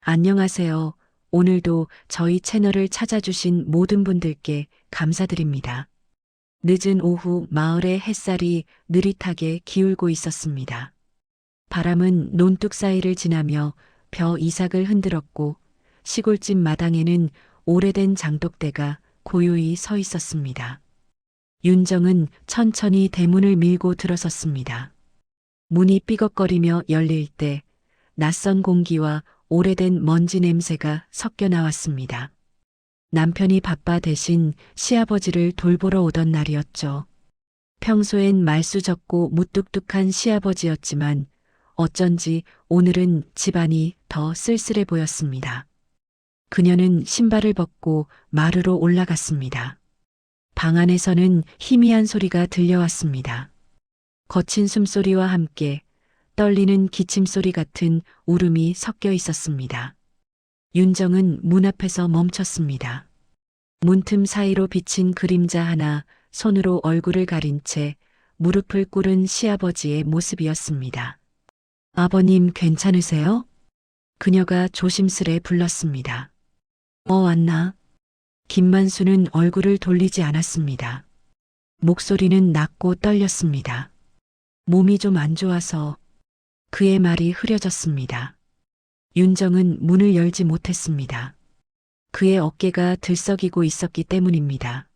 안녕하세요. 오늘도 저희 채널을 찾아주신 모든 분들께 감사드립니다. 늦은 오후 마을의 햇살이 느릿하게 기울고 있었습니다. 바람은 논둑 사이를 지나며 벼 이삭을 흔들었고 시골집 마당에는 오래된 장독대가 고요히 서 있었습니다. 윤정은 천천히 대문을 밀고 들어섰습니다. 문이 삐걱거리며 열릴 때 낯선 공기와 오래된 먼지 냄새가 섞여 나왔습니다. 남편이 바빠 대신 시아버지를 돌보러 오던 날이었죠. 평소엔 말수 적고 무뚝뚝한 시아버지였지만 어쩐지 오늘은 집안이 더 쓸쓸해 보였습니다. 그녀는 신발을 벗고 마루로 올라갔습니다. 방 안에서는 희미한 소리가 들려왔습니다. 거친 숨소리와 함께 떨리는 기침소리 같은 울음이 섞여 있었습니다. 윤정은 문 앞에서 멈췄습니다. 문틈 사이로 비친 그림자 하나 손으로 얼굴을 가린 채 무릎을 꿇은 시아버지의 모습이었습니다. 아버님 괜찮으세요? 그녀가 조심스레 불렀습니다. 왔나? 김만수는 얼굴을 돌리지 않았습니다. 목소리는 낮고 떨렸습니다. 몸이 좀 안 좋아서. 그의 말이 흐려졌습니다. 윤정은 문을 열지 못했습니다. 그의 어깨가 들썩이고 있었기 때문입니다.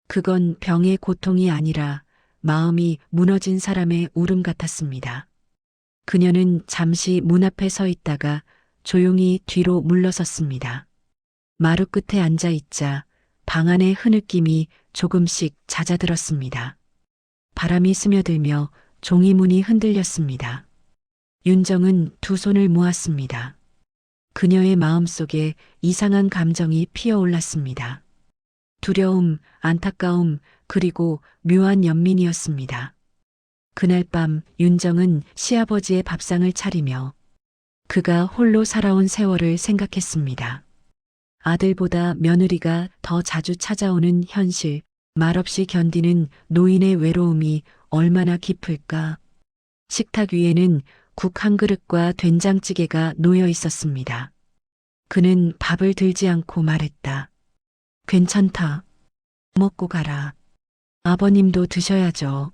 그건 병의 고통이 아니라 마음이 무너진 사람의 울음 같았습니다. 그녀는 잠시 문 앞에 서 있다가 조용히 뒤로 물러섰습니다. 마루 끝에 앉아 있자 방 안의 흐느낌이 조금씩 잦아들었습니다. 바람이 스며들며 종이문이 흔들렸습니다. 윤정은 두 손을 모았습니다. 그녀의 마음속에 이상한 감정이 피어올랐습니다. 두려움, 안타까움, 그리고 묘한 연민이었습니다. 그날 밤 윤정은 시아버지의 밥상을 차리며 그가 홀로 살아온 세월을 생각했습니다. 아들보다 며느리가 더 자주 찾아오는 현실, 말없이 견디는 노인의 외로움이 얼마나 깊을까. 식탁 위에는 국 한 그릇과 된장찌개가 놓여 있었습니다. 그는 밥을 들지 않고 말했다. 괜찮다. 먹고 가라. 아버님도 드셔야죠.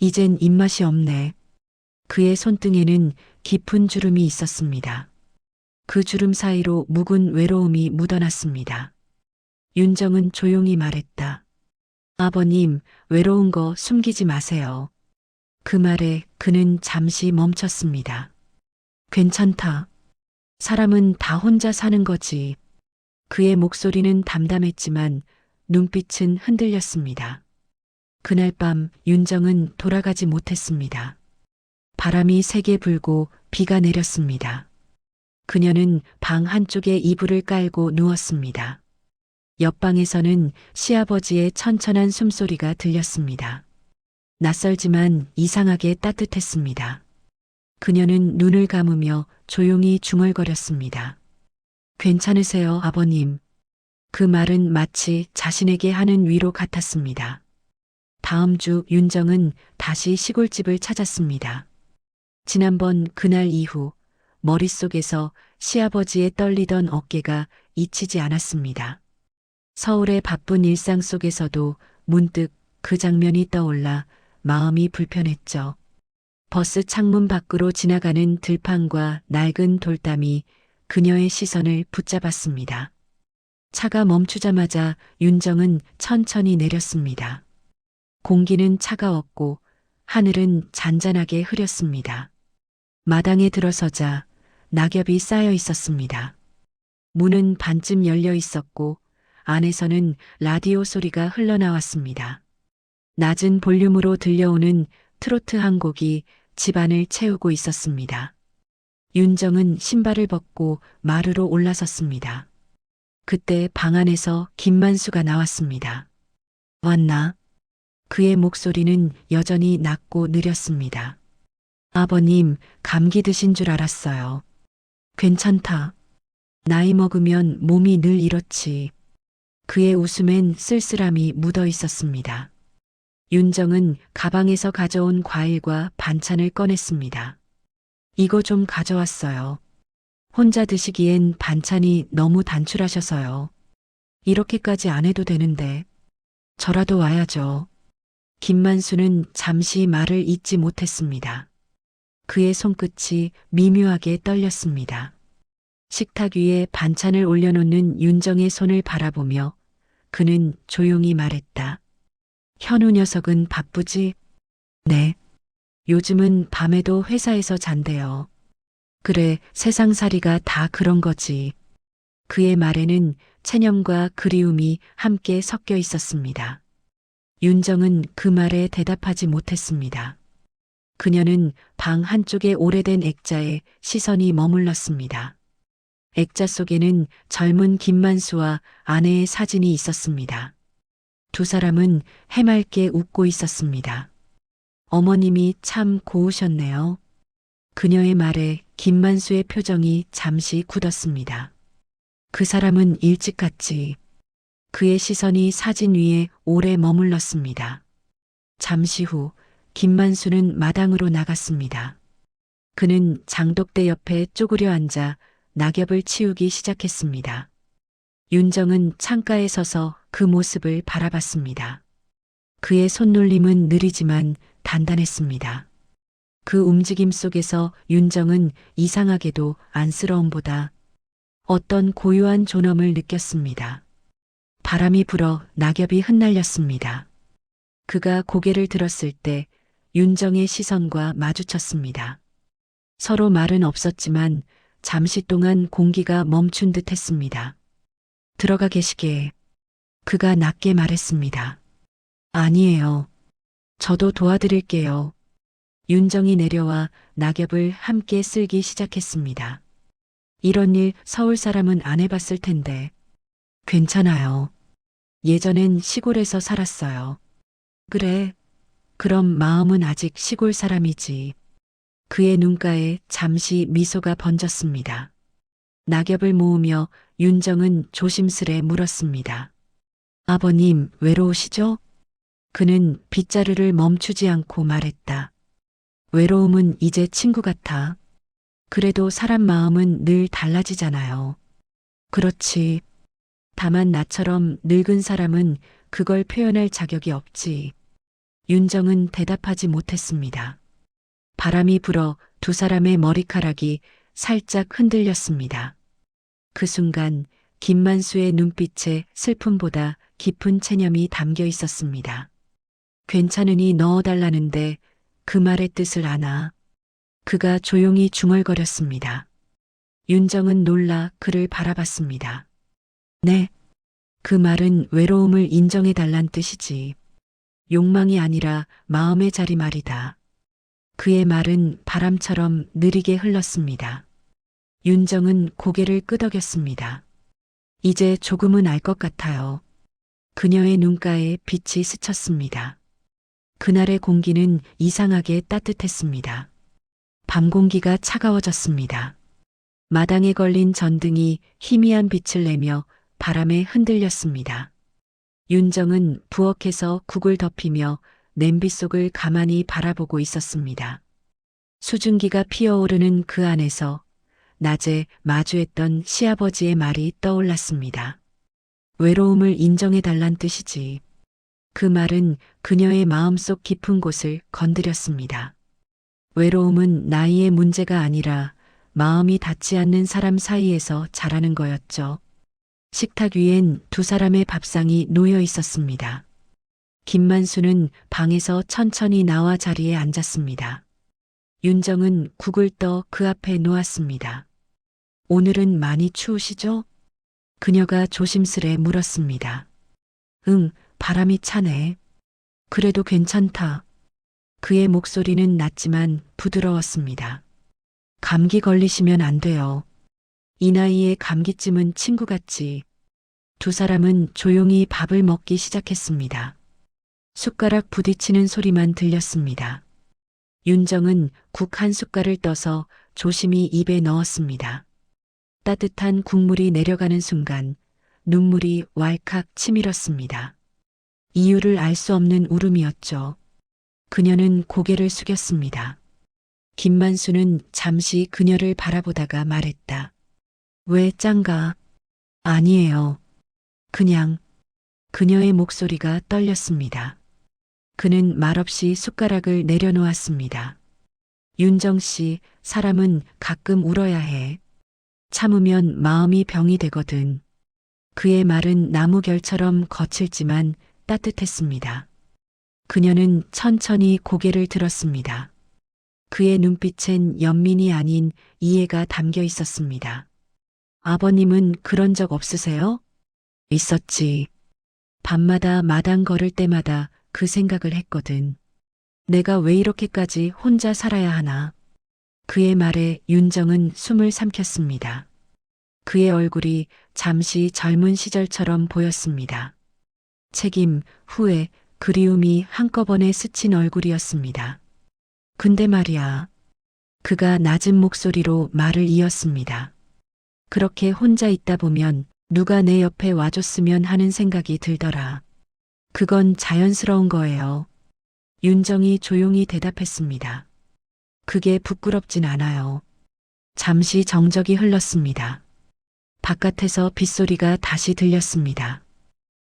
이젠 입맛이 없네. 그의 손등에는 깊은 주름이 있었습니다. 그 주름 사이로 묵은 외로움이 묻어났습니다. 윤정은 조용히 말했다. 아버님, 외로운 거 숨기지 마세요. 그 말에 그는 잠시 멈췄습니다. 괜찮다. 사람은 다 혼자 사는 거지. 그의 목소리는 담담했지만 눈빛은 흔들렸습니다. 그날 밤 윤정은 돌아가지 못했습니다. 바람이 세게 불고 비가 내렸습니다. 그녀는 방 한쪽에 이불을 깔고 누웠습니다. 옆방에서는 시아버지의 천천한 숨소리가 들렸습니다. 낯설지만 이상하게 따뜻했습니다. 그녀는 눈을 감으며 조용히 중얼거렸습니다. 괜찮으세요, 아버님. 그 말은 마치 자신에게 하는 위로 같았습니다. 다음 주 윤정은 다시 시골집을 찾았습니다. 지난번 그날 이후 머릿속에서 시아버지의 떨리던 어깨가 잊히지 않았습니다. 서울의 바쁜 일상 속에서도 문득 그 장면이 떠올라 마음이 불편했죠. 버스 창문 밖으로 지나가는 들판과 낡은 돌담이 그녀의 시선을 붙잡았습니다. 차가 멈추자마자 윤정은 천천히 내렸습니다. 공기는 차가웠고 하늘은 잔잔하게 흐렸습니다. 마당에 들어서자 낙엽이 쌓여 있었습니다. 문은 반쯤 열려 있었고 안에서는 라디오 소리가 흘러나왔습니다. 낮은 볼륨으로 들려오는 트로트 한 곡이 집안을 채우고 있었습니다. 윤정은 신발을 벗고 마루로 올라섰습니다. 그때 방 안에서 김만수가 나왔습니다. 왔나? 그의 목소리는 여전히 낮고 느렸습니다. 아버님, 감기 드신 줄 알았어요. 괜찮다. 나이 먹으면 몸이 늘 이렇지. 그의 웃음엔 쓸쓸함이 묻어 있었습니다. 윤정은 가방에서 가져온 과일과 반찬을 꺼냈습니다. 이거 좀 가져왔어요. 혼자 드시기엔 반찬이 너무 단출하셔서요. 이렇게까지 안 해도 되는데 저라도 와야죠. 김만수는 잠시 말을 잇지 못했습니다. 그의 손끝이 미묘하게 떨렸습니다. 식탁 위에 반찬을 올려놓는 윤정의 손을 바라보며 그는 조용히 말했다. 현우 녀석은 바쁘지? 네. 요즘은 밤에도 회사에서 잔대요. 그래, 세상살이가 다 그런 거지. 그의 말에는 체념과 그리움이 함께 섞여 있었습니다. 윤정은 그 말에 대답하지 못했습니다. 그녀는 방 한쪽의 오래된 액자에 시선이 머물렀습니다. 액자 속에는 젊은 김만수와 아내의 사진이 있었습니다. 두 사람은 해맑게 웃고 있었습니다. 어머님이 참 고우셨네요. 그녀의 말에 김만수의 표정이 잠시 굳었습니다. 그 사람은 일찍 갔지. 그의 시선이 사진 위에 오래 머물렀습니다. 잠시 후 김만수는 마당으로 나갔습니다. 그는 장독대 옆에 쪼그려 앉아 낙엽을 치우기 시작했습니다. 윤정은 창가에 서서 그 모습을 바라봤습니다. 그의 손놀림은 느리지만 단단했습니다. 그 움직임 속에서 윤정은 이상하게도 안쓰러움보다 어떤 고요한 존엄을 느꼈습니다. 바람이 불어 낙엽이 흩날렸습니다. 그가 고개를 들었을 때 윤정의 시선과 마주쳤습니다. 서로 말은 없었지만 잠시 동안 공기가 멈춘 듯 했습니다. 들어가 계시게. 그가 낮게 말했습니다. 아니에요. 저도 도와드릴게요. 윤정이 내려와 낙엽을 함께 쓸기 시작했습니다. 이런 일 서울 사람은 안 해봤을 텐데. 괜찮아요. 예전엔 시골에서 살았어요. 그래. 그럼 마음은 아직 시골 사람이지. 그의 눈가에 잠시 미소가 번졌습니다. 낙엽을 모으며 윤정은 조심스레 물었습니다. 아버님, 외로우시죠? 그는 빗자루를 멈추지 않고 말했다. 외로움은 이제 친구 같아. 그래도 사람 마음은 늘 달라지잖아요. 그렇지. 다만 나처럼 늙은 사람은 그걸 표현할 자격이 없지. 윤정은 대답하지 못했습니다. 바람이 불어 두 사람의 머리카락이 살짝 흔들렸습니다. 그 순간 김만수의 눈빛에 슬픔보다 깊은 체념이 담겨 있었습니다. 괜찮으니 넣어달라는데 그 말의 뜻을 아나. 그가 조용히 중얼거렸습니다. 윤정은 놀라 그를 바라봤습니다. 네. 그 말은 외로움을 인정해달란 뜻이지. 욕망이 아니라 마음의 자리 말이다. 그의 말은 바람처럼 느리게 흘렀습니다. 윤정은 고개를 끄덕였습니다. 이제 조금은 알 것 같아요. 그녀의 눈가에 빛이 스쳤습니다. 그날의 공기는 이상하게 따뜻했습니다. 밤 공기가 차가워졌습니다. 마당에 걸린 전등이 희미한 빛을 내며 바람에 흔들렸습니다. 윤정은 부엌에서 국을 덮이며 냄비 속을 가만히 바라보고 있었습니다. 수증기가 피어오르는 그 안에서 낮에 마주했던 시아버지의 말이 떠올랐습니다. 외로움을 인정해달란 뜻이지. 그 말은 그녀의 마음속 깊은 곳을 건드렸습니다. 외로움은 나이의 문제가 아니라 마음이 닿지 않는 사람 사이에서 자라는 거였죠. 식탁 위엔 두 사람의 밥상이 놓여 있었습니다. 김만수는 방에서 천천히 나와 자리에 앉았습니다. 윤정은 국을 떠 그 앞에 놓았습니다. 오늘은 많이 추우시죠? 그녀가 조심스레 물었습니다. 응, 바람이 차네. 그래도 괜찮다. 그의 목소리는 낮지만 부드러웠습니다. 감기 걸리시면 안 돼요. 이 나이에 감기쯤은 친구 같지. 두 사람은 조용히 밥을 먹기 시작했습니다. 숟가락 부딪히는 소리만 들렸습니다. 윤정은 국 한 숟갈을 떠서 조심히 입에 넣었습니다. 따뜻한 국물이 내려가는 순간 눈물이 왈칵 치밀었습니다. 이유를 알 수 없는 울음이었죠. 그녀는 고개를 숙였습니다. 김만수는 잠시 그녀를 바라보다가 말했다. 왜 짠가? 아니에요. 그냥 그녀의 목소리가 떨렸습니다. 그는 말없이 숟가락을 내려놓았습니다. 윤정 씨, 사람은 가끔 울어야 해. 참으면 마음이 병이 되거든. 그의 말은 나무결처럼 거칠지만 따뜻했습니다. 그녀는 천천히 고개를 들었습니다. 그의 눈빛엔 연민이 아닌 이해가 담겨 있었습니다. 아버님은 그런 적 없으세요? 있었지. 밤마다 마당 걸을 때마다 그 생각을 했거든. 내가 왜 이렇게까지 혼자 살아야 하나? 그의 말에 윤정은 숨을 삼켰습니다. 그의 얼굴이 잠시 젊은 시절처럼 보였습니다. 책임, 후회, 그리움이 한꺼번에 스친 얼굴이었습니다. 근데 말이야. 그가 낮은 목소리로 말을 이었습니다. 그렇게 혼자 있다 보면 누가 내 옆에 와줬으면 하는 생각이 들더라. 그건 자연스러운 거예요. 윤정이 조용히 대답했습니다. 그게 부끄럽진 않아요. 잠시 정적이 흘렀습니다. 바깥에서 빗소리가 다시 들렸습니다.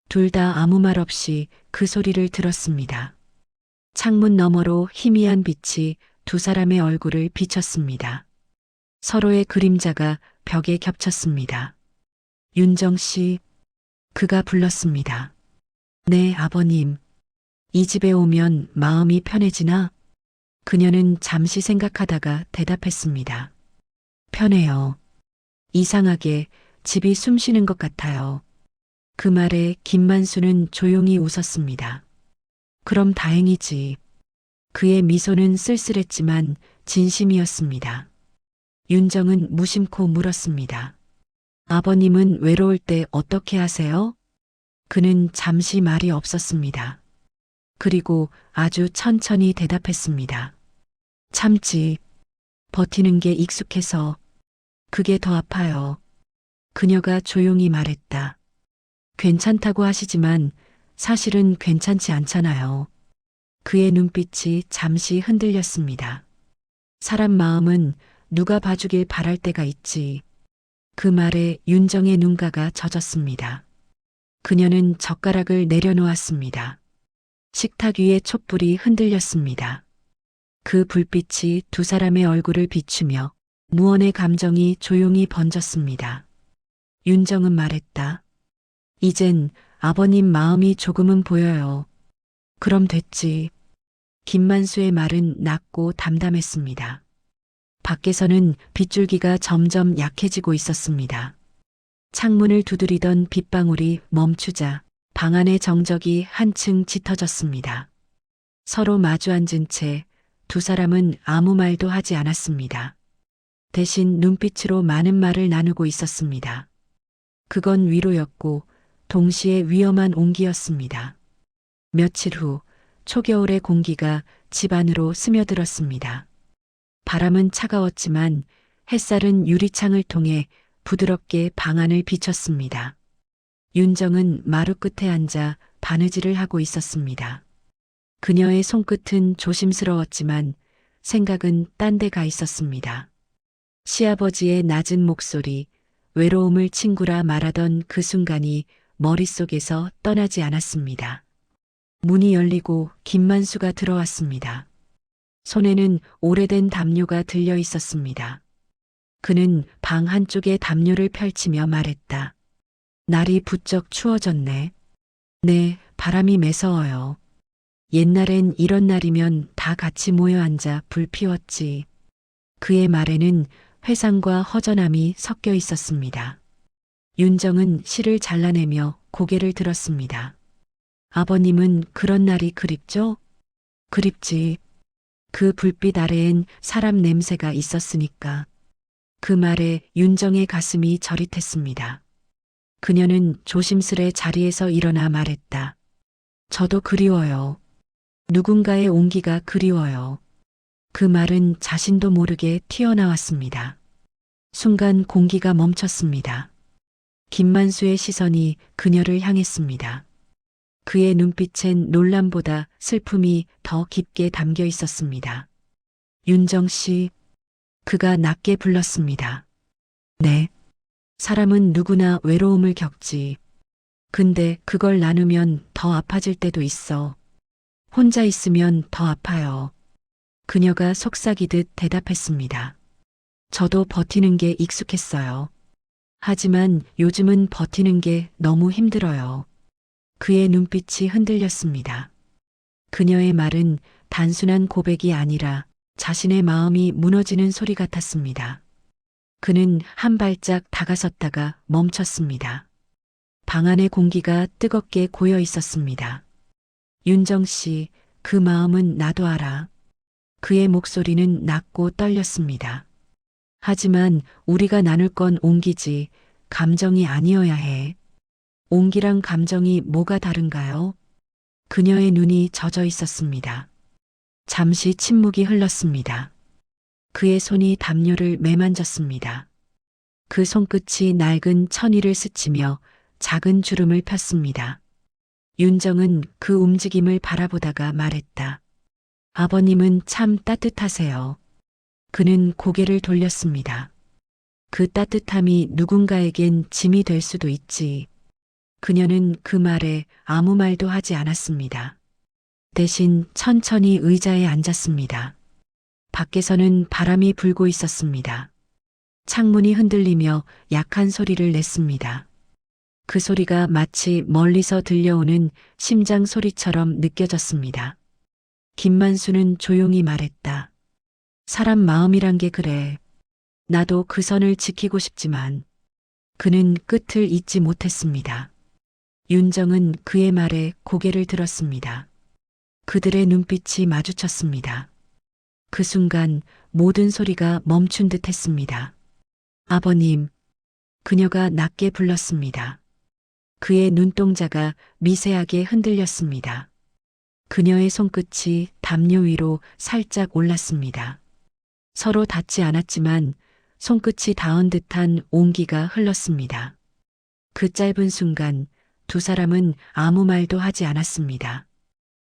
둘 다 아무 말 없이 그 소리를 들었습니다. 창문 너머로 희미한 빛이 두 사람의 얼굴을 비쳤습니다. 서로의 그림자가 벽에 겹쳤습니다. 윤정 씨, 그가 불렀습니다. 네, 아버님. 이 집에 오면 마음이 편해지나? 그녀는 잠시 생각하다가 대답했습니다. 편해요. 이상하게 집이 숨쉬는 것 같아요. 그 말에 김만수는 조용히 웃었습니다. 그럼 다행이지. 그의 미소는 쓸쓸했지만 진심이었습니다. 윤정은 무심코 물었습니다. 아버님은 외로울 때 어떻게 하세요? 그는 잠시 말이 없었습니다. 그리고 아주 천천히 대답했습니다. 참지. 버티는 게 익숙해서 그게 더 아파요. 그녀가 조용히 말했다. 괜찮다고 하시지만 사실은 괜찮지 않잖아요. 그의 눈빛이 잠시 흔들렸습니다. 사람 마음은 누가 봐주길 바랄 때가 있지. 그 말에 윤정의 눈가가 젖었습니다. 그녀는 젓가락을 내려놓았습니다. 식탁 위의 촛불이 흔들렸습니다. 그 불빛이 두 사람의 얼굴을 비추며 무언의 감정이 조용히 번졌습니다. 윤정은 말했다. 이젠 아버님 마음이 조금은 보여요. 그럼 됐지. 김만수의 말은 낮고 담담했습니다. 밖에서는 빗줄기가 점점 약해지고 있었습니다. 창문을 두드리던 빗방울이 멈추자 방 안의 정적이 한층 짙어졌습니다. 서로 마주 앉은 채 두 사람은 아무 말도 하지 않았습니다. 대신 눈빛으로 많은 말을 나누고 있었습니다. 그건 위로였고 동시에 위험한 온기였습니다. 며칠 후 초겨울의 공기가 집 안으로 스며들었습니다. 바람은 차가웠지만 햇살은 유리창을 통해 부드럽게 방 안을 비쳤습니다. 윤정은 마루 끝에 앉아 바느질을 하고 있었습니다. 그녀의 손끝은 조심스러웠지만 생각은 딴 데 가 있었습니다. 시아버지의 낮은 목소리, 외로움을 친구라 말하던 그 순간이 머릿속에서 떠나지 않았습니다. 문이 열리고 김만수가 들어왔습니다. 손에는 오래된 담요가 들려 있었습니다. 그는 방 한쪽에 담요를 펼치며 말했다. 날이 부쩍 추워졌네. 네, 바람이 매서워요. 옛날엔 이런 날이면 다 같이 모여 앉아 불 피웠지. 그의 말에는 회상과 허전함이 섞여 있었습니다. 윤정은 실을 잘라내며 고개를 들었습니다. 아버님은 그런 날이 그립죠? 그립지. 그 불빛 아래엔 사람 냄새가 있었으니까. 그 말에 윤정의 가슴이 저릿했습니다. 그녀는 조심스레 자리에서 일어나 말했다. 저도 그리워요. 누군가의 온기가 그리워요. 그 말은 자신도 모르게 튀어나왔습니다. 순간 공기가 멈췄습니다. 김만수의 시선이 그녀를 향했습니다. 그의 눈빛엔 놀람보다 슬픔이 더 깊게 담겨 있었습니다. 윤정 씨, 그가 낮게 불렀습니다. 네. 사람은 누구나 외로움을 겪지. 근데 그걸 나누면 더 아파질 때도 있어. 혼자 있으면 더 아파요. 그녀가 속삭이듯 대답했습니다. 저도 버티는 게 익숙했어요. 하지만 요즘은 버티는 게 너무 힘들어요. 그의 눈빛이 흔들렸습니다. 그녀의 말은 단순한 고백이 아니라 자신의 마음이 무너지는 소리 같았습니다. 그는 한 발짝 다가섰다가 멈췄습니다. 방 안의 공기가 뜨겁게 고여 있었습니다. 윤정 씨, 그 마음은 나도 알아. 그의 목소리는 낮고 떨렸습니다. 하지만 우리가 나눌 건 온기지, 감정이 아니어야 해. 온기랑 감정이 뭐가 다른가요? 그녀의 눈이 젖어 있었습니다. 잠시 침묵이 흘렀습니다. 그의 손이 담요를 매만졌습니다. 그 손끝이 낡은 천의를 스치며 작은 주름을 폈습니다. 윤정은 그 움직임을 바라보다가 말했다. 아버님은 참 따뜻하세요. 그는 고개를 돌렸습니다. 그 따뜻함이 누군가에겐 짐이 될 수도 있지. 그녀는 그 말에 아무 말도 하지 않았습니다. 대신 천천히 의자에 앉았습니다. 밖에서는 바람이 불고 있었습니다. 창문이 흔들리며 약한 소리를 냈습니다. 그 소리가 마치 멀리서 들려오는 심장 소리처럼 느껴졌습니다. 김만수는 조용히 말했다. 사람 마음이란 게 그래. 나도 그 선을 지키고 싶지만 그는 끝을 잇지 못했습니다. 윤정은 그의 말에 고개를 들었습니다. 그들의 눈빛이 마주쳤습니다. 그 순간 모든 소리가 멈춘 듯 했습니다. 아버님, 그녀가 낮게 불렀습니다. 그의 눈동자가 미세하게 흔들렸습니다. 그녀의 손끝이 담요 위로 살짝 올랐습니다. 서로 닿지 않았지만 손끝이 닿은 듯한 온기가 흘렀습니다. 그 짧은 순간 두 사람은 아무 말도 하지 않았습니다.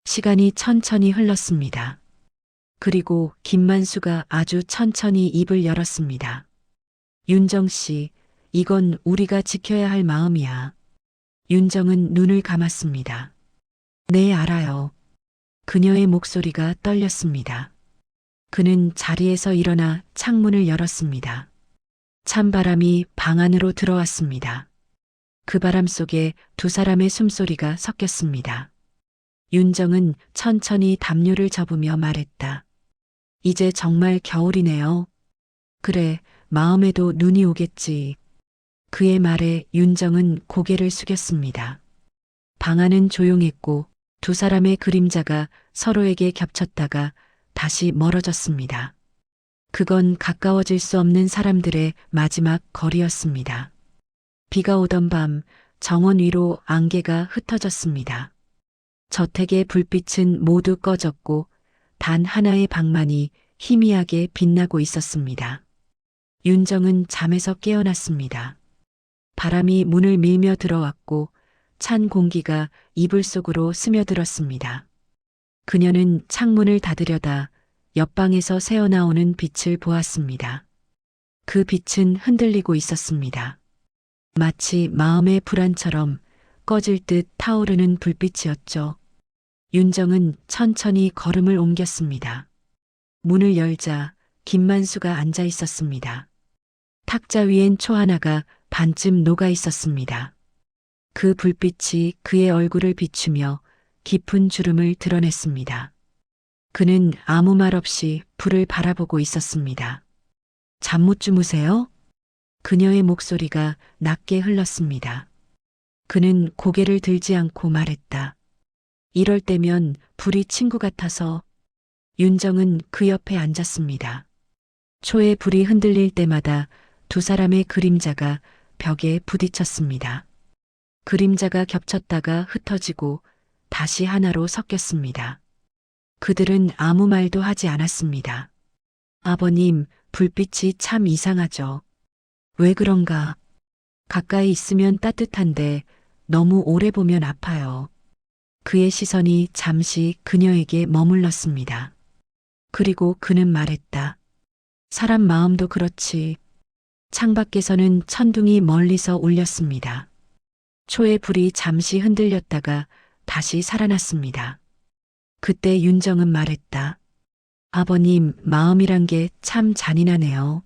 시간이 천천히 흘렀습니다. 그리고 김만수가 아주 천천히 입을 열었습니다. 윤정 씨, 이건 우리가 지켜야 할 마음이야. 윤정은 눈을 감았습니다. 네, 알아요. 그녀의 목소리가 떨렸습니다. 그는 자리에서 일어나 창문을 열었습니다. 찬바람이 방 안으로 들어왔습니다. 그 바람 속에 두 사람의 숨소리가 섞였습니다. 윤정은 천천히 담요를 접으며 말했다. 이제 정말 겨울이네요. 그래, 마음에도 눈이 오겠지. 그의 말에 윤정은 고개를 숙였습니다. 방 안은 조용했고 두 사람의 그림자가 서로에게 겹쳤다가 다시 멀어졌습니다. 그건 가까워질 수 없는 사람들의 마지막 거리였습니다. 비가 오던 밤 정원 위로 안개가 흩어졌습니다. 저택의 불빛은 모두 꺼졌고 단 하나의 방만이 희미하게 빛나고 있었습니다. 윤정은 잠에서 깨어났습니다. 바람이 문을 밀며 들어왔고 찬 공기가 이불 속으로 스며들었습니다. 그녀는 창문을 닫으려다 옆방에서 새어나오는 빛을 보았습니다. 그 빛은 흔들리고 있었습니다. 마치 마음의 불안처럼 꺼질 듯 타오르는 불빛이었죠. 윤정은 천천히 걸음을 옮겼습니다. 문을 열자 김만수가 앉아 있었습니다. 탁자 위엔 초 하나가 반쯤 녹아 있었습니다. 그 불빛이 그의 얼굴을 비추며 깊은 주름을 드러냈습니다. 그는 아무 말 없이 불을 바라보고 있었습니다. 잠 못 주무세요? 그녀의 목소리가 낮게 흘렀습니다. 그는 고개를 들지 않고 말했다. 이럴 때면 불이 친구 같아서. 윤정은 그 옆에 앉았습니다. 초의 불이 흔들릴 때마다 두 사람의 그림자가 벽에 부딪혔습니다. 그림자가 겹쳤다가 흩어지고 다시 하나로 섞였습니다. 그들은 아무 말도 하지 않았습니다. 아버님, 불빛이 참 이상하죠. 왜 그런가? 가까이 있으면 따뜻한데 너무 오래 보면 아파요. 그의 시선이 잠시 그녀에게 머물렀습니다. 그리고 그는 말했다. 사람 마음도 그렇지. 창밖에서는 천둥이 멀리서 울렸습니다. 초의 불이 잠시 흔들렸다가 다시 살아났습니다. 그때 윤정은 말했다. 아버님, 마음이란 게 참 잔인하네요.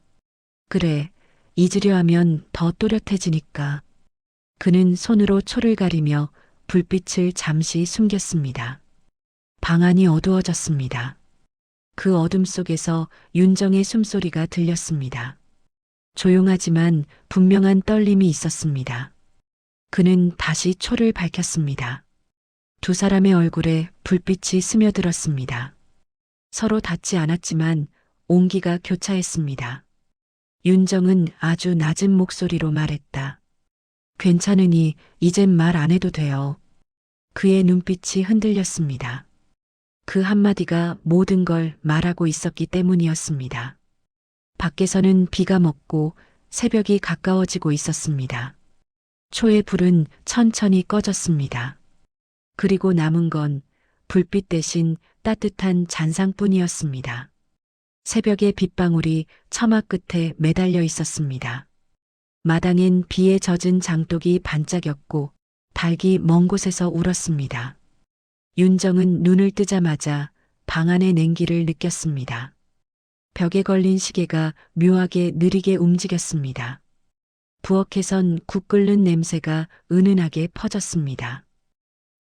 그래, 잊으려 하면 더 또렷해지니까. 그는 손으로 초를 가리며 불빛을 잠시 숨겼습니다. 방 안이 어두워졌습니다. 그 어둠 속에서 윤정의 숨소리가 들렸습니다. 조용하지만 분명한 떨림이 있었습니다. 그는 다시 초를 밝혔습니다. 두 사람의 얼굴에 불빛이 스며들었습니다. 서로 닿지 않았지만 온기가 교차했습니다. 윤정은 아주 낮은 목소리로 말했다. 괜찮으니 이젠 말 안 해도 돼요. 그의 눈빛이 흔들렸습니다. 그 한마디가 모든 걸 말하고 있었기 때문이었습니다. 밖에서는 비가 먹고 새벽이 가까워지고 있었습니다. 초의 불은 천천히 꺼졌습니다. 그리고 남은 건 불빛 대신 따뜻한 잔상뿐이었습니다. 새벽의 빗방울이 처마 끝에 매달려 있었습니다. 마당엔 비에 젖은 장독이 반짝였고 닭이 먼 곳에서 울었습니다. 윤정은 눈을 뜨자마자 방 안의 냉기를 느꼈습니다. 벽에 걸린 시계가 묘하게 느리게 움직였습니다. 부엌에선 국 끓는 냄새가 은은하게 퍼졌습니다.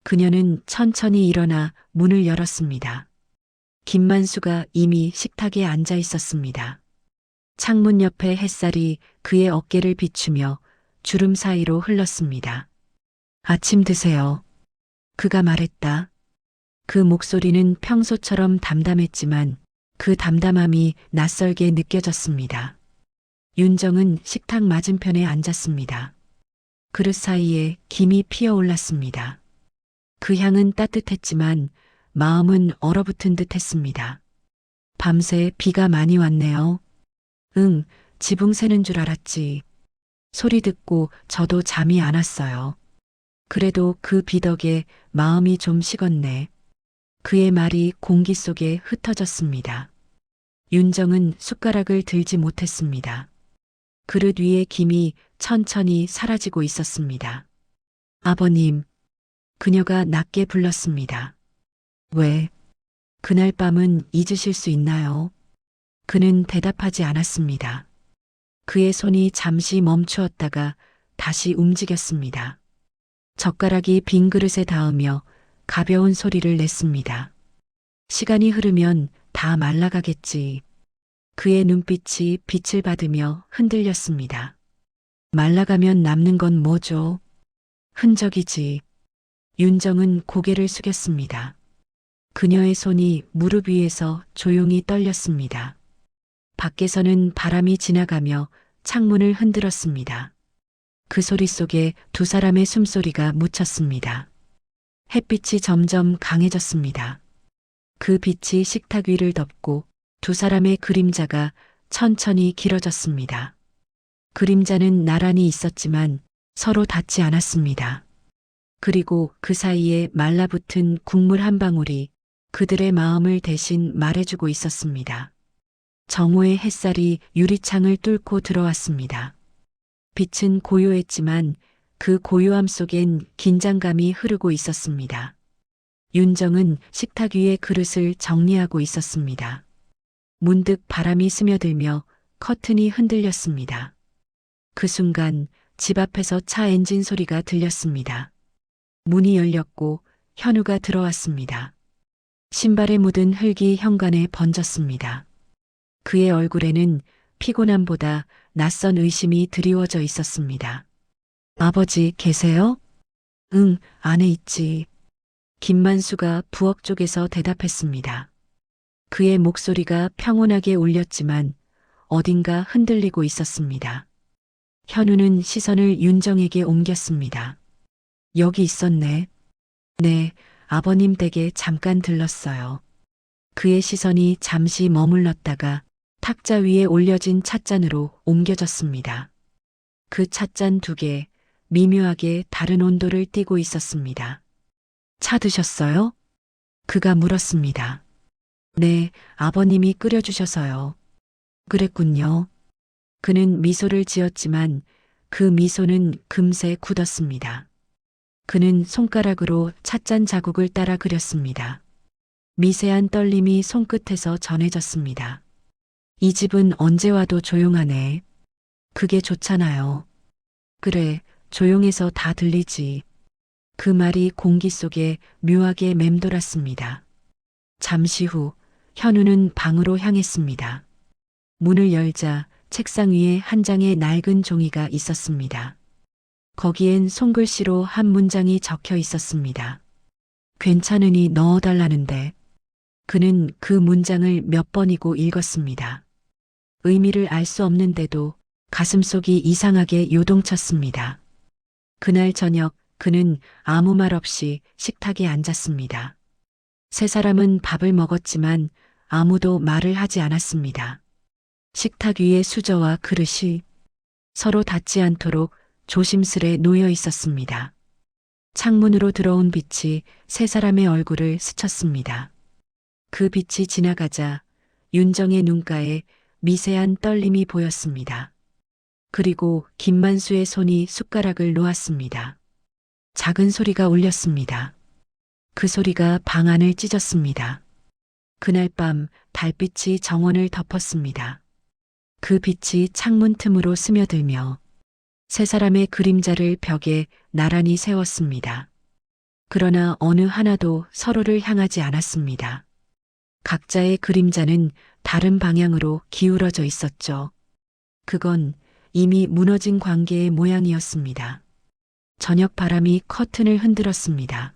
그녀는 천천히 일어나 문을 열었습니다. 김만수가 이미 식탁에 앉아 있었습니다. 창문 옆에 햇살이 그의 어깨를 비추며 주름 사이로 흘렀습니다. 아침 드세요. 그가 말했다. 그 목소리는 평소처럼 담담했지만 그 담담함이 낯설게 느껴졌습니다. 윤정은 식탁 맞은편에 앉았습니다. 그릇 사이에 김이 피어올랐습니다. 그 향은 따뜻했지만 마음은 얼어붙은 듯 했습니다. 밤새 비가 많이 왔네요. 응, 지붕 새는 줄 알았지. 소리 듣고 저도 잠이 안 왔어요. 그래도 그 비 덕에 마음이 좀 식었네. 그의 말이 공기 속에 흩어졌습니다. 윤정은 숟가락을 들지 못했습니다. 그릇 위에 김이 천천히 사라지고 있었습니다. 아버님, 그녀가 낮게 불렀습니다. 왜? 그날 밤은 잊으실 수 있나요? 그는 대답하지 않았습니다. 그의 손이 잠시 멈추었다가 다시 움직였습니다. 젓가락이 빈 그릇에 닿으며 가벼운 소리를 냈습니다. 시간이 흐르면 다 말라가겠지. 그의 눈빛이 빛을 받으며 흔들렸습니다. 말라가면 남는 건 뭐죠? 흔적이지. 윤정은 고개를 숙였습니다. 그녀의 손이 무릎 위에서 조용히 떨렸습니다. 밖에서는 바람이 지나가며 창문을 흔들었습니다. 그 소리 속에 두 사람의 숨소리가 묻혔습니다. 햇빛이 점점 강해졌습니다. 그 빛이 식탁 위를 덮고 두 사람의 그림자가 천천히 길어졌습니다. 그림자는 나란히 있었지만 서로 닿지 않았습니다. 그리고 그 사이에 말라붙은 국물 한 방울이 그들의 마음을 대신 말해주고 있었습니다. 정오의 햇살이 유리창을 뚫고 들어왔습니다. 빛은 고요했지만 그 고요함 속엔 긴장감이 흐르고 있었습니다. 윤정은 식탁 위에 그릇을 정리하고 있었습니다. 문득 바람이 스며들며 커튼이 흔들렸습니다. 그 순간 집 앞에서 차 엔진 소리가 들렸습니다. 문이 열렸고 현우가 들어왔습니다. 신발에 묻은 흙이 현관에 번졌습니다. 그의 얼굴에는 피곤함보다 낯선 의심이 드리워져 있었습니다. 아버지 계세요? 응, 안에 있지. 김만수가 부엌 쪽에서 대답했습니다. 그의 목소리가 평온하게 울렸지만 어딘가 흔들리고 있었습니다. 현우는 시선을 윤정에게 옮겼습니다. 여기 있었네. 네, 아버님 댁에 잠깐 들렀어요. 그의 시선이 잠시 머물렀다가 탁자 위에 올려진 찻잔으로 옮겨졌습니다. 그 찻잔 두 개, 미묘하게 다른 온도를 띠고 있었습니다. 차 드셨어요? 그가 물었습니다. 네, 아버님이 끓여주셔서요. 그랬군요. 그는 미소를 지었지만 그 미소는 금세 굳었습니다. 그는 손가락으로 찻잔 자국을 따라 그렸습니다. 미세한 떨림이 손끝에서 전해졌습니다. 이 집은 언제 와도 조용하네. 그게 좋잖아요. 그래, 조용해서 다 들리지. 그 말이 공기 속에 묘하게 맴돌았습니다. 잠시 후 현우는 방으로 향했습니다. 문을 열자 책상 위에 한 장의 낡은 종이가 있었습니다. 거기엔 손글씨로 한 문장이 적혀 있었습니다. 괜찮으니 넣어달라는데. 그는 그 문장을 몇 번이고 읽었습니다. 의미를 알 수 없는데도 가슴속이 이상하게 요동쳤습니다. 그날 저녁 그는 아무 말 없이 식탁에 앉았습니다. 세 사람은 밥을 먹었지만 아무도 말을 하지 않았습니다. 식탁 위에 수저와 그릇이 서로 닿지 않도록 조심스레 놓여 있었습니다. 창문으로 들어온 빛이 세 사람의 얼굴을 스쳤습니다. 그 빛이 지나가자 윤정의 눈가에 미세한 떨림이 보였습니다. 그리고 김만수의 손이 숟가락을 놓았습니다. 작은 소리가 울렸습니다. 그 소리가 방 안을 찢었습니다. 그날 밤 달빛이 정원을 덮었습니다. 그 빛이 창문 틈으로 스며들며 세 사람의 그림자를 벽에 나란히 세웠습니다. 그러나 어느 하나도 서로를 향하지 않았습니다. 각자의 그림자는 다른 방향으로 기울어져 있었죠. 그건 이미 무너진 관계의 모양이었습니다. 저녁 바람이 커튼을 흔들었습니다.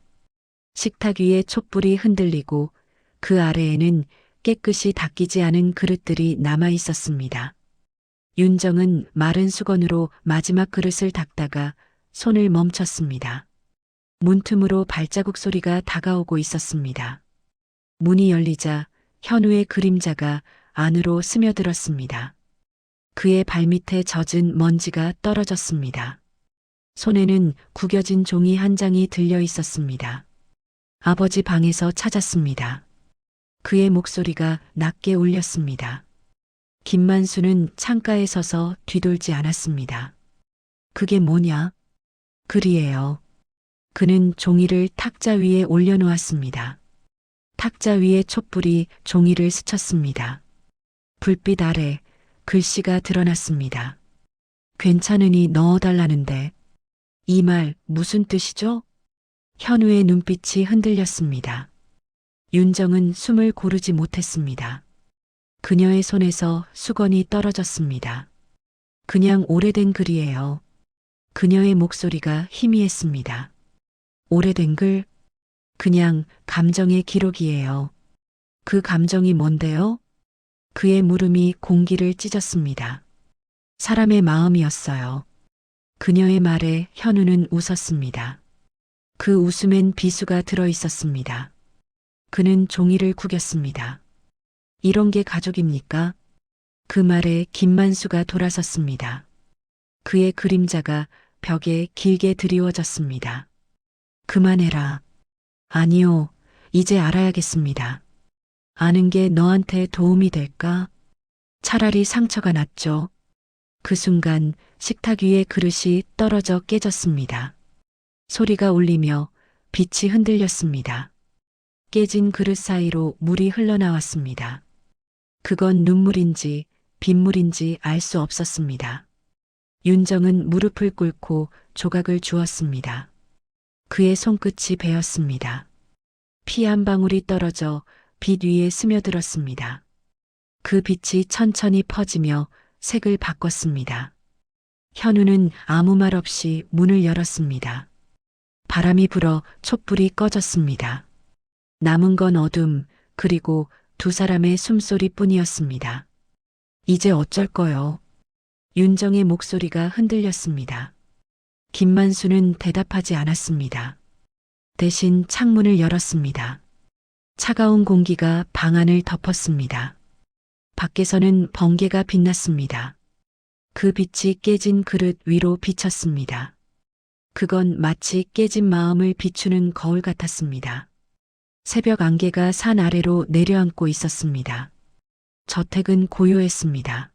식탁 위에 촛불이 흔들리고 그 아래에는 깨끗이 닦이지 않은 그릇들이 남아 있었습니다. 윤정은 마른 수건으로 마지막 그릇을 닦다가 손을 멈췄습니다. 문틈으로 발자국 소리가 다가오고 있었습니다. 문이 열리자 현우의 그림자가 안으로 스며들었습니다. 그의 발밑에 젖은 먼지가 떨어졌습니다. 손에는 구겨진 종이 한 장이 들려 있었습니다. 아버지 방에서 찾았습니다. 그의 목소리가 낮게 울렸습니다. 김만수는 창가에 서서 뒤돌지 않았습니다. 그게 뭐냐? 글이에요. 그는 종이를 탁자 위에 올려놓았습니다. 탁자 위에 촛불이 종이를 스쳤습니다. 불빛 아래 글씨가 드러났습니다. 괜찮으니 넣어달라는데. 이 말 무슨 뜻이죠? 현우의 눈빛이 흔들렸습니다. 윤정은 숨을 고르지 못했습니다. 그녀의 손에서 수건이 떨어졌습니다. 그냥 오래된 글이에요. 그녀의 목소리가 희미했습니다. 오래된 글? 그냥 감정의 기록이에요. 그 감정이 뭔데요? 그의 물음이 공기를 찢었습니다. 사람의 마음이었어요. 그녀의 말에 현우는 웃었습니다. 그 웃음엔 비수가 들어 있었습니다. 그는 종이를 구겼습니다. 이런 게 가족입니까? 그 말에 김만수가 돌아섰습니다. 그의 그림자가 벽에 길게 드리워졌습니다. 그만해라. 아니요, 이제 알아야겠습니다. 아는 게 너한테 도움이 될까? 차라리 상처가 낫죠. 그 순간 식탁 위에 그릇이 떨어져 깨졌습니다. 소리가 울리며 빛이 흔들렸습니다. 깨진 그릇 사이로 물이 흘러나왔습니다. 그건 눈물인지 빗물인지 알 수 없었습니다. 윤정은 무릎을 꿇고 조각을 주었습니다. 그의 손끝이 베었습니다. 피 한 방울이 떨어져 빛 위에 스며들었습니다. 그 빛이 천천히 퍼지며 색을 바꿨습니다. 현우는 아무 말 없이 문을 열었습니다. 바람이 불어 촛불이 꺼졌습니다. 남은 건 어둠, 그리고 두 사람의 숨소리뿐이었습니다. 이제 어쩔 거요? 윤정의 목소리가 흔들렸습니다. 김만수는 대답하지 않았습니다. 대신 창문을 열었습니다. 차가운 공기가 방 안을 덮었습니다. 밖에서는 번개가 빛났습니다. 그 빛이 깨진 그릇 위로 비쳤습니다. 그건 마치 깨진 마음을 비추는 거울 같았습니다. 새벽 안개가 산 아래로 내려앉고 있었습니다. 저택은 고요했습니다.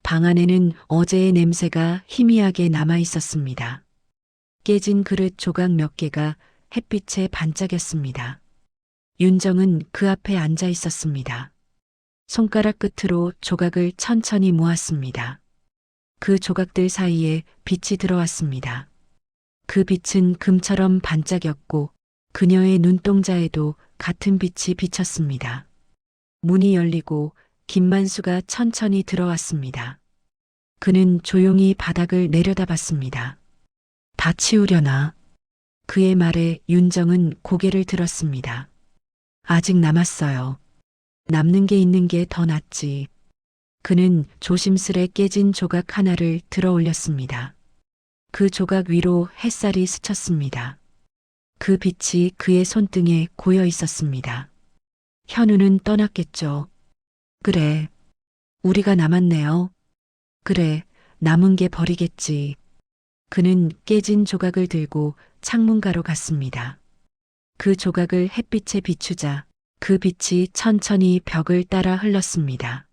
방 안에는 어제의 냄새가 희미하게 남아 있었습니다. 깨진 그릇 조각 몇 개가 햇빛에 반짝였습니다. 윤정은 그 앞에 앉아 있었습니다. 손가락 끝으로 조각을 천천히 모았습니다. 그 조각들 사이에 빛이 들어왔습니다. 그 빛은 금처럼 반짝였고 그녀의 눈동자에도 같은 빛이 비쳤습니다. 문이 열리고 김만수가 천천히 들어왔습니다. 그는 조용히 바닥을 내려다봤습니다. 다 치우려나? 그의 말에 윤정은 고개를 들었습니다. 아직 남았어요. 남는 게 있는 게 더 낫지. 그는 조심스레 깨진 조각 하나를 들어 올렸습니다. 그 조각 위로 햇살이 스쳤습니다. 그 빛이 그의 손등에 고여 있었습니다. 현우는 떠났겠죠. 그래. 우리가 남았네요. 그래. 남은 게 버리겠지. 그는 깨진 조각을 들고 창문가로 갔습니다. 그 조각을 햇빛에 비추자 그 빛이 천천히 벽을 따라 흘렀습니다.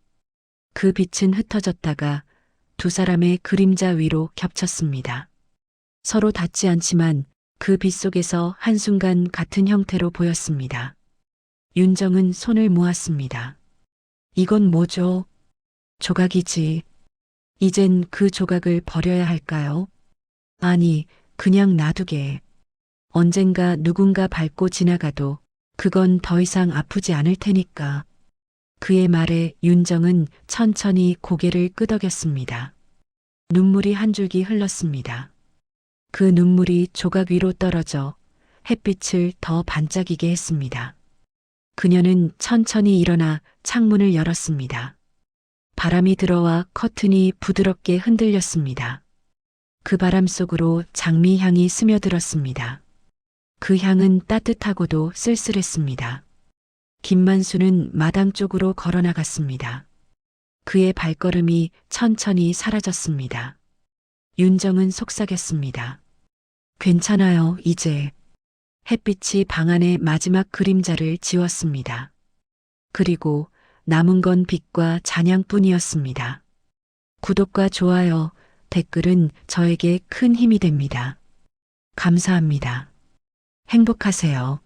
그 빛은 흩어졌다가 두 사람의 그림자 위로 겹쳤습니다. 서로 닿지 않지만 그 빛 속에서 한순간 같은 형태로 보였습니다. 윤정은 손을 모았습니다. 이건 뭐죠? 조각이지. 이젠 그 조각을 버려야 할까요? 아니, 그냥 놔두게. 언젠가 누군가 밟고 지나가도 그건 더 이상 아프지 않을 테니까. 그의 말에 윤정은 천천히 고개를 끄덕였습니다. 눈물이 한 줄기 흘렀습니다. 그 눈물이 조각 위로 떨어져 햇빛을 더 반짝이게 했습니다. 그녀는 천천히 일어나 창문을 열었습니다. 바람이 들어와 커튼이 부드럽게 흔들렸습니다. 그 바람 속으로 장미 향이 스며들었습니다. 그 향은 따뜻하고도 쓸쓸했습니다. 김만수는 마당 쪽으로 걸어 나갔습니다. 그의 발걸음이 천천히 사라졌습니다. 윤정은 속삭였습니다. 괜찮아요, 이제. 햇빛이 방 안의 마지막 그림자를 지웠습니다. 그리고 남은 건 빛과 잔향뿐이었습니다. 구독과 좋아요, 댓글은 저에게 큰 힘이 됩니다. 감사합니다. 행복하세요.